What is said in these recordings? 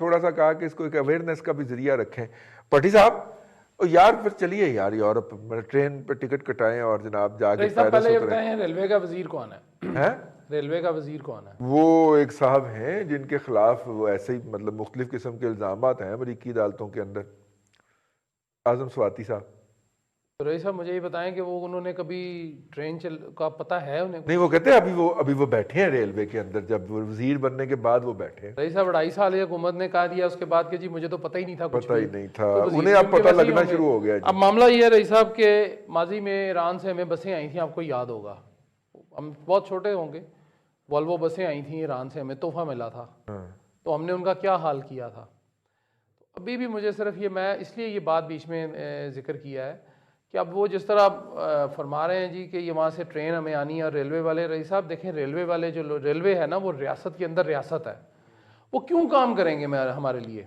थोड़ा सा कहा कि इसको एक अवेयरनेस का भी जरिया रखें। पटी साहब यार फिर चलिए यार यूरोप ट्रेन पे टिकट कटाएं और जनाब जाके पेरिस पहले ये उतरें। बताएं रेलवे का वजीर कौन है? हैं रेलवे का वजीर कौन है? वो एक साहब हैं जिनके खिलाफ वो ऐसे ही मतलब मुख्तलिफ किस्म के इल्जामात हैं अमरीकी अदालतों के अंदर, आजम स्वाति साहब। तो रईस साहब मुझे ये बताएं कि वो उन्होंने कभी ट्रेन चल का पता है उन्हें? नहीं वो कहते हैं अभी वो बैठे हैं रेलवे के अंदर, जब वो वजीर बनने के बाद वो बैठे हैं। रईस साहब 2.5 साल हुकूमत ने कहा दिया उसके बाद के जी मुझे तो पता ही नहीं था, कुछ पता ही भी। नहीं था, तो वजीर उन्हें भी अब उनके पता वैसे ही लगना होंगे। शुरू हो गया जी। अब मामला ये है रईस साहब के माजी में ईरान से हमें बसें आई थी, आपको याद होगा, हम बहुत छोटे होंगे, वॉल्वो बसें आई थी ईरान से, हमें तोहफा मिला था। तो हमने उनका क्या हाल किया था। तो अभी भी मुझे सिर्फ ये, मैं इसलिए ये बात बीच में जिक्र किया है कि अब वो जिस तरह फरमा रहे हैं जी कि ये वहाँ से ट्रेन हमें आनी है, और रेलवे वाले, रईस साहब देखें रेलवे वाले जो रेलवे है ना वो रियासत के अंदर रियासत है, वो क्यों काम करेंगे हमारे लिए?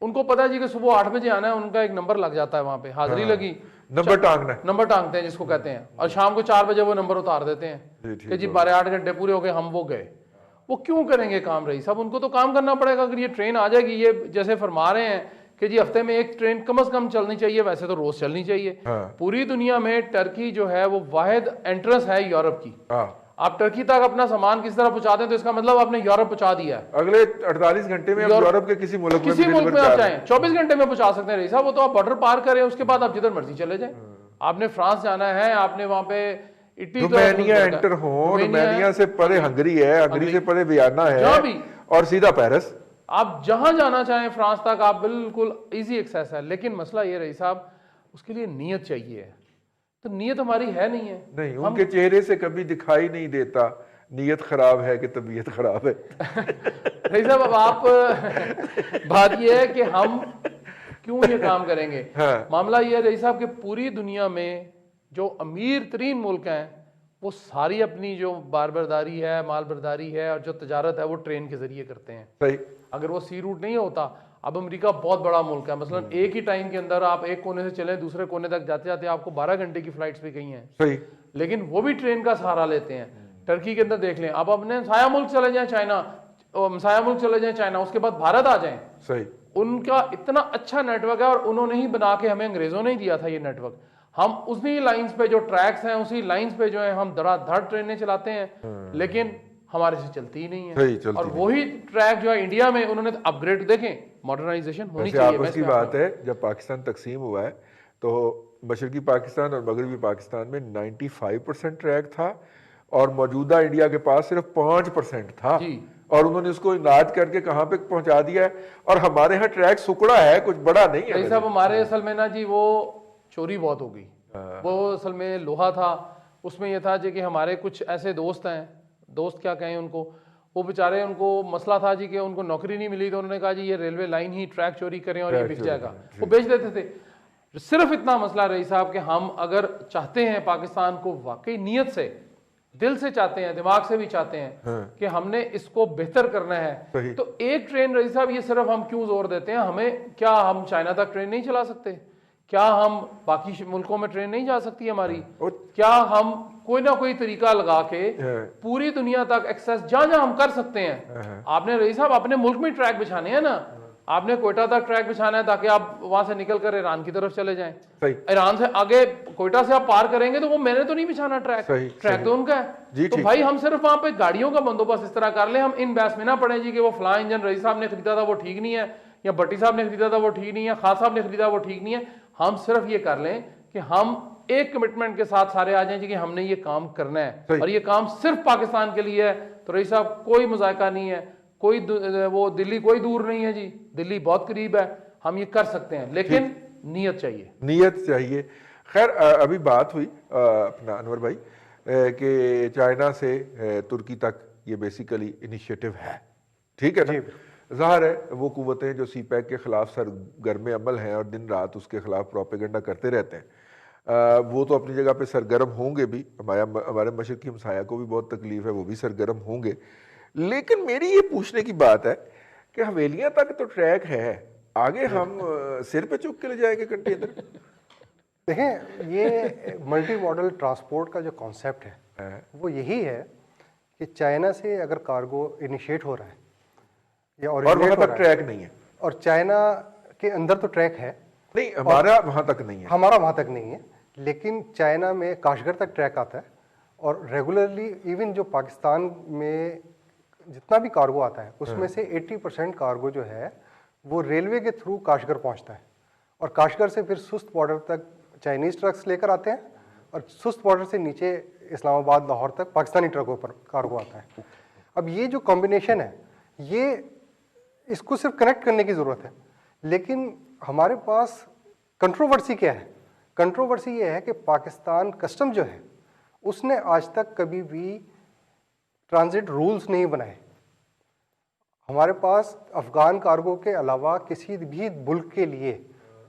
उनको पता है जी कि सुबह 8 बजे आना है, उनका एक नंबर लग जाता है वहाँ पे, हाजिरी लगी, नंबर टांगना, नंबर टांगते हैं जिसको कहते हैं, और शाम को 4 बजे वो नंबर उतार देते हैं कि जी 12-8 घंटे पूरे हो गए, हम वो गए। वो क्यों करेंगे काम रईस साहब? उनको तो काम करना पड़ेगा। अगर ये ट्रेन आ जाएगी, ये जैसे फरमा रहे हैं कि जी हफ्ते में एक ट्रेन कम से कम चलनी चाहिए, वैसे तो रोज चलनी चाहिए। पूरी दुनिया में टर्की जो है वो वाहिद एंट्रेंस है यूरोप की। आप टर्की तक अपना सामान किस तरह पहुंचा दें तो इसका मतलब आपने यूरोप पहुंचा दिया है। अगले 48 घंटे में यूरोप के किसी मुल्क में आप चाहें 24 घंटे में पहुंचा सकते हैं रईस साहब। वो तो आप बॉर्डर पार करें, उसके बाद आप जिधर मर्जी चले जाएं। आपने फ्रांस जाना है, आपने वहां पे रोमानिया एंटर हो, रोमानिया से परे हंगरी है, हंगरी से परे वियना है, और सीधा पेरिस। आप जहां जाना चाहें फ्रांस तक आप बिल्कुल इजी एक्सेस है। लेकिन मसला ये रही साहब, उसके लिए नीयत चाहिए। तो नीयत हमारी है नहीं है। नहीं, उनके चेहरे से कभी दिखाई नहीं देता नीयत खराब है कि तबीयत खराब है। रही साहब अब आप बात ये है कि हम क्यों ये काम करेंगे। मामला ये है रही साहब कि पूरी दुनिया में जो अमीर तरीन मुल्क हैं वो सारी अपनी जो बारबरदारी है, माल बरदारी है और जो तजारत है वो ट्रेन के जरिए करते हैं। सही। अगर वो सी रूट नहीं होता, अब अमेरिका बहुत बड़ा मुल्क है, मसलन एक ही टाइम के अंदर आप एक कोने से चलें दूसरे कोने तक जाते जाते आपको 12 घंटे की फ्लाइट्स भी गई हैं। सही। लेकिन वो भी ट्रेन का सहारा लेते हैं। टर्की के अंदर देख लें, अब अपने हमसाया मुल्क चले जाएं चाइना, हमसाया मुल्क चले जाएं चाइना, उसके बाद भारत आ जाएं। सही। उनका इतना अच्छा नेटवर्क है और उन्होंने ही बना के, हमें अंग्रेजों ने ही दिया था ये नेटवर्क। हम उसी लाइंस पे जो ट्रैक्स हैं उसी लाइंस पे जो है हम धड़ाधड़ ट्रेनें चलाते हैं, लेकिन हमारे से चलती ही नहीं है। चलती और वही ट्रैक जो है इंडिया में उन्होंने अपग्रेड, देखें मॉडर्नाइजेशन होनी चाहिए। आपस की बात है, जब पाकिस्तान तकसीम हुआ है तो मशरकी पाकिस्तान और मगरबी पाकिस्तान में 95% ट्रैक था और मौजूदा इंडिया के पास सिर्फ 5% था, और उन्होंने उसको इनाद करके कहां पे पहुंचा दिया है। और हमारे यहाँ ट्रैक सुकड़ा है, कुछ बड़ा नहीं है। साहब हमारे असल में ना जी वो चोरी बहुत हो गई। वो असल में लोहा था, उसमें यह था जी कि हमारे कुछ ऐसे दोस्त हैं, दोस्त क्या कहें उनको, वो बेचारे, उनको मसला था जी कि उनको नौकरी नहीं मिली, तो उन्होंने कहा जी ये रेलवे लाइन ही ट्रैक चोरी करें और ये बिक जाएगा, वो बेच देते थे। सिर्फ इतना मसला रही साहब कि हम अगर चाहते हैं पाकिस्तान को वाकई नीयत से, दिल से चाहते हैं, दिमाग से भी चाहते हैं कि हमने इसको बेहतर करना है, तो एक ट्रेन रही साहब, ये सिर्फ हम क्यों जोर देते हैं? हमें क्या, हम चाइना तक ट्रेन नहीं चला सकते? क्या हम बाकी मुल्कों में ट्रेन नहीं जा सकती हमारी? क्या हम कोई ना कोई तरीका लगा के पूरी दुनिया तक एक्सेस जहां जहां हम कर सकते हैं? आपने रही साहब अपने मुल्क में ट्रैक बिछाने हैं ना, आपने कोयटा तक ट्रैक बिछाना है ताकि आप वहां से निकल कर ईरान की तरफ चले जाएं। ईरान से आगे कोयटा से आप पार करेंगे तो वो मैंने तो नहीं बिछाना ट्रैक, ट्रैक तो उनका है। तो भाई हम सिर्फ वहां पे गाड़ियों का बंदोबस्त इस तरह कर ले, हम इन बहस में ना पड़े जी कि वो फलां इंजन रईस साहब ने खरीदा था वो ठीक नहीं है, या भट्टी साहब ने खरीदा था वो ठीक नहीं है, खान साहब ने खरीदा वो ठीक नहीं है। हम सिर्फ ये कर लें कि हम एक कमिटमेंट के साथ सारे आ जाएं जी कि हमने ये काम करना है, और ये काम सिर्फ पाकिस्तान के लिए है। तो रईस साहब कोई मुजायका नहीं है, कोई वो दिल्ली कोई दूर नहीं है जी, दिल्ली बहुत करीब है, हम ये कर सकते हैं, लेकिन नीयत चाहिए, नीयत चाहिए। खैर अभी बात हुई अपना अनवर भाई कि चाइना से तुर्की तक ये बेसिकली इनिशिएटिव है, ठीक है ना? ज़ाहिर है वो कुव्वतें जो सी पैक के खिलाफ सरगर्म अमल हैं और दिन रात उसके खिलाफ प्रोपेगेंडा करते रहते हैं, वो तो अपनी जगह पे सरगर्म होंगे भी। हमारे मशरकी हमसाया को भी बहुत तकलीफ है, वो भी सरगर्म होंगे। लेकिन मेरी ये पूछने की बात है कि हवेलियां तक तो ट्रैक है, आगे हम सिर पे चुक के ले जाएंगे कंटेनर? देखें, ये मल्टी मॉडल ट्रांसपोर्ट का जो कॉन्सेप्ट है वो यही है कि चाइना से अगर कार्गो इनिशिएट हो रहा है या और वहां तक ट्रैक नहीं है, और चाइना के अंदर तो ट्रैक है, नहीं हमारा वहां तक नहीं है। हमारा वहाँ तक नहीं है, लेकिन चाइना में काशगर तक ट्रैक आता है और रेगुलरली इवन जो पाकिस्तान में जितना भी कार्गो आता है उसमें से 80% कार्गो जो है वो रेलवे के थ्रू काशगर पहुंचता है और काशगर से फिर सुस्त बॉर्डर तक चाइनीज ट्रक्स लेकर आते हैं और सुस्त बॉर्डर से नीचे इस्लामाबाद लाहौर तक पाकिस्तानी ट्रकों पर कार्गो आता है। अब ये जो कॉम्बिनेशन है, ये इसको सिर्फ कनेक्ट करने की ज़रूरत है, लेकिन हमारे पास कंट्रोवर्सी क्या है? कंट्रोवर्सी ये है कि पाकिस्तान कस्टम जो है उसने आज तक कभी भी ट्रांजिट रूल्स नहीं बनाए। हमारे पास अफगान कार्गो के अलावा किसी भी मुल्क के लिए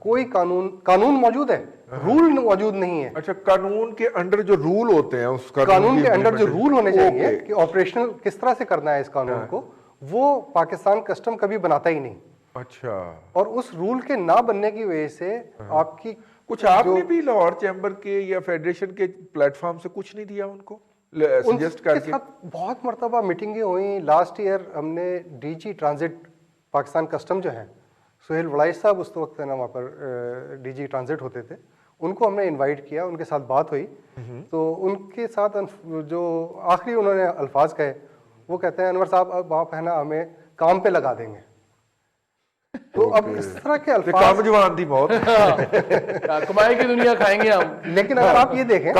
कोई कानून मौजूद है, रूल मौजूद नहीं है। अच्छा, कानून के अंडर जो रूल होते हैं उस कानून के अंडर जो रूल होने चाहिए कि ऑपरेशनल किस तरह से करना है इस कानून को, वो पाकिस्तान कस्टम कभी बनाता ही नहीं। अच्छा, और उस रूल के ना बनने की वजह से आपकी कुछ आपने भी लाहौर चैम्बर के या फेडरेशन के प्लेटफॉर्म से कुछ नहीं दिया उनको सजेस्ट उनके करके? साथ बहुत मरतबा मीटिंगें हुई। लास्ट ईयर हमने डीजी ट्रांजिट पाकिस्तान कस्टम जो है, सुहेल वड़ाइश साहब उस वक्त है ना वहाँ पर डीजी ट्रांजिट होते थे, उनको हमने इनवाइट किया, उनके साथ बात हुई। तो उनके साथ जो आखिरी उन्होंने अल्फाज कहे, वो कहते हैं अनवर साहब अब आप है ना हमें काम पे लगा देंगे। तो अब इस तरह के अल्फाज, काम जवान थी बहुत कमाई की दुनिया खाएंगे हम। लेकिन अगर आप ये देखें